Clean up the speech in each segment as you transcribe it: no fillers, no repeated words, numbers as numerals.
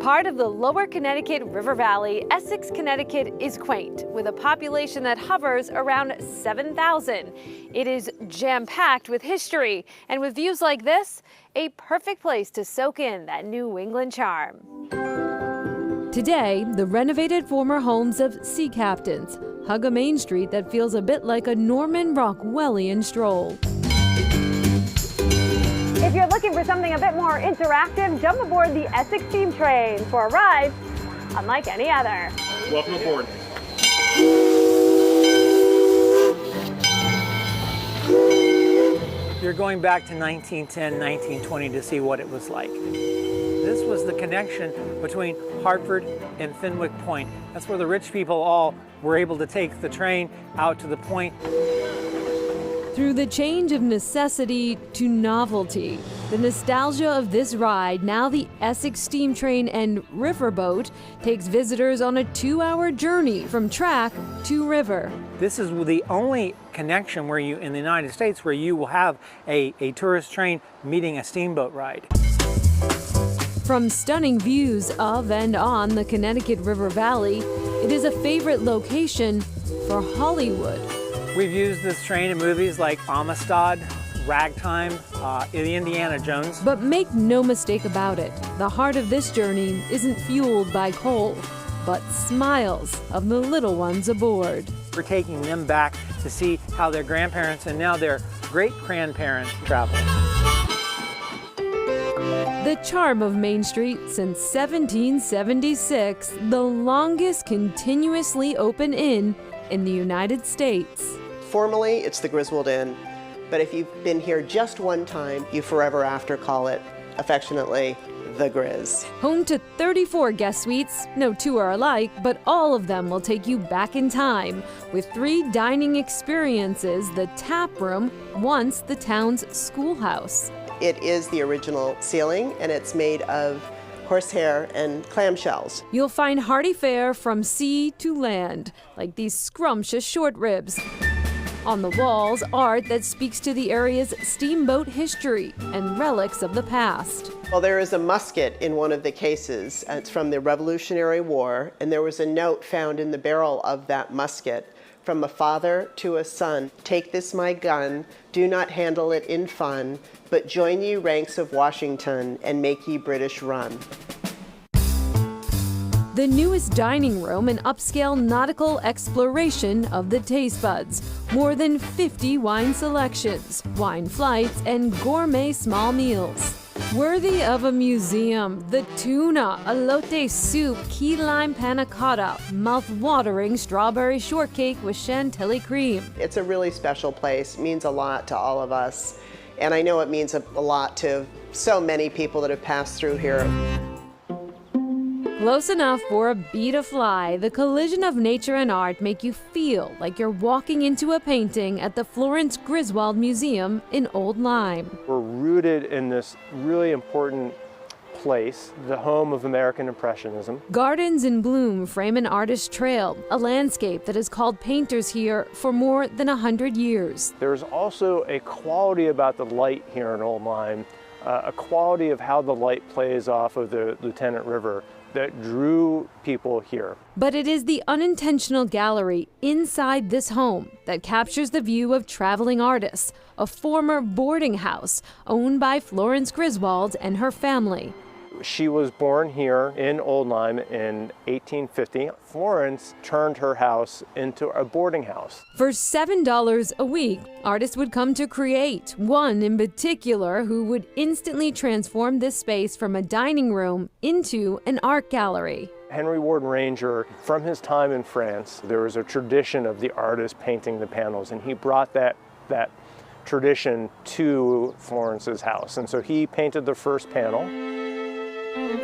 Part of the Lower Connecticut River Valley, Essex, Connecticut is quaint, with a population that hovers around 7,000. It is jam-packed with history, and with views like this, a perfect place to soak in that New England charm. Today, the renovated former homes of sea captains hug a Main Street that feels a bit like a Norman Rockwellian stroll. If you're looking for something a bit more interactive, jump aboard the Essex Steam Train for a ride unlike any other. Welcome aboard. You're going back to 1910, 1920 to see what it was like. This was the connection between Hartford and Fenwick Point. That's where the rich people all were able to take the train out to the point. Through the change of necessity to novelty, the nostalgia of this ride, now the Essex Steam Train and Riverboat, takes visitors on a 2-hour journey from track to river. This is the only connection where you, in the United States, where you will have a tourist train meeting a steamboat ride. From stunning views of and on the Connecticut River Valley, it is a favorite location for Hollywood. We've used this train in movies like Amistad, Ragtime, the Indiana Jones. But make no mistake about it, the heart of this journey isn't fueled by coal, but smiles of the little ones aboard. We're taking them back to see how their grandparents and now their great-grandparents travel. The charm of Main Street since 1776, the longest continuously open inn in the United States. Formally, it's the Griswold Inn, but if you've been here just one time, you forever after call it, affectionately, the Grizz. Home to 34 guest suites, no two are alike, but all of them will take you back in time, with 3 dining experiences, the tap room, once the town's schoolhouse. It is the original ceiling, and it's made of horsehair and clamshells. You'll find hearty fare from sea to land, like these scrumptious short ribs. On the walls, art that speaks to the area's steamboat history and relics of the past. Well, there is a musket in one of the cases. It's from the Revolutionary War, and there was a note found in the barrel of that musket from a father to a son. Take this my gun, do not handle it in fun, but join ye ranks of Washington and make ye British run. The newest dining room, an upscale nautical exploration of the taste buds. More than 50 wine selections, wine flights, and gourmet small meals. Worthy of a museum, the tuna, elote soup, key lime panna cotta, mouth-watering strawberry shortcake with chantilly cream. It's a really special place, means a lot to all of us, and I know it means a lot to so many people that have passed through here. Close enough for a bee to fly, the collision of nature and art make you feel like you're walking into a painting at the Florence Griswold Museum in Old Lyme. We're rooted in this really important place, the home of American Impressionism. Gardens in bloom frame an artist's trail, a landscape that has called painters here for more than 100 years. There's also a quality about the light here in Old Lyme, a quality of how the light plays off of the Lieutenant River that drew people here. But it is the unintentional gallery inside this home that captures the view of traveling artists, a former boarding house owned by Florence Griswold and her family. She was born here in Old Lyme in 1850. Florence turned her house into a boarding house. For $7 a week, artists would come to create. One in particular who would instantly transform this space from a dining room into an art gallery. Henry Ward Ranger, from his time in France, there was a tradition of the artist painting the panels, and he brought that tradition to Florence's house. And so he painted the first panel.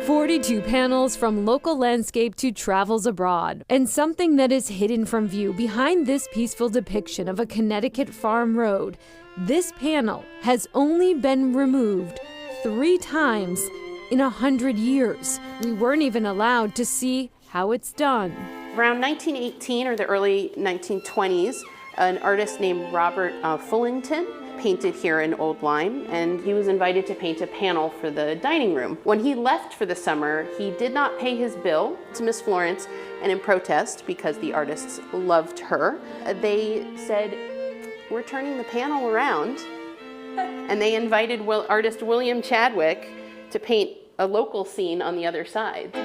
42 panels from local landscape to travels abroad. And something that is hidden from view behind this peaceful depiction of a Connecticut farm road. This panel has only been removed 3 times in 100 years. We weren't even allowed to see how it's done. Around 1918 or the early 1920s, an artist named Robert Fullington painted here in Old Lyme, and he was invited to paint a panel for the dining room. When he left for the summer, he did not pay his bill to Miss Florence, and in protest, because the artists loved her, they said, "We're turning the panel around." And they invited artist William Chadwick to paint a local scene on the other side.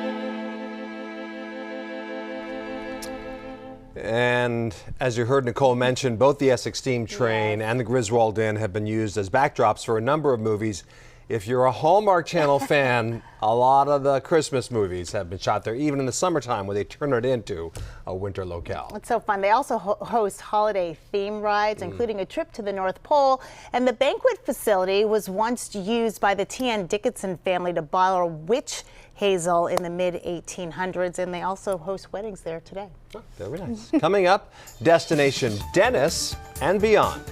And as you heard Nicole mention, both the Essex Steam Train and the Griswold Inn have been used as backdrops for a number of movies. If you're a Hallmark Channel fan, a lot of the Christmas movies have been shot there, even in the summertime where they turn it into a winter locale. It's so fun. They also host holiday theme rides, including a trip to the North Pole. And the banquet facility was once used by the T.N. Dickinson family to bottle witch hazel in the mid-1800s. And they also host weddings there today. Oh, very nice. Coming up, Destination Dennis and beyond.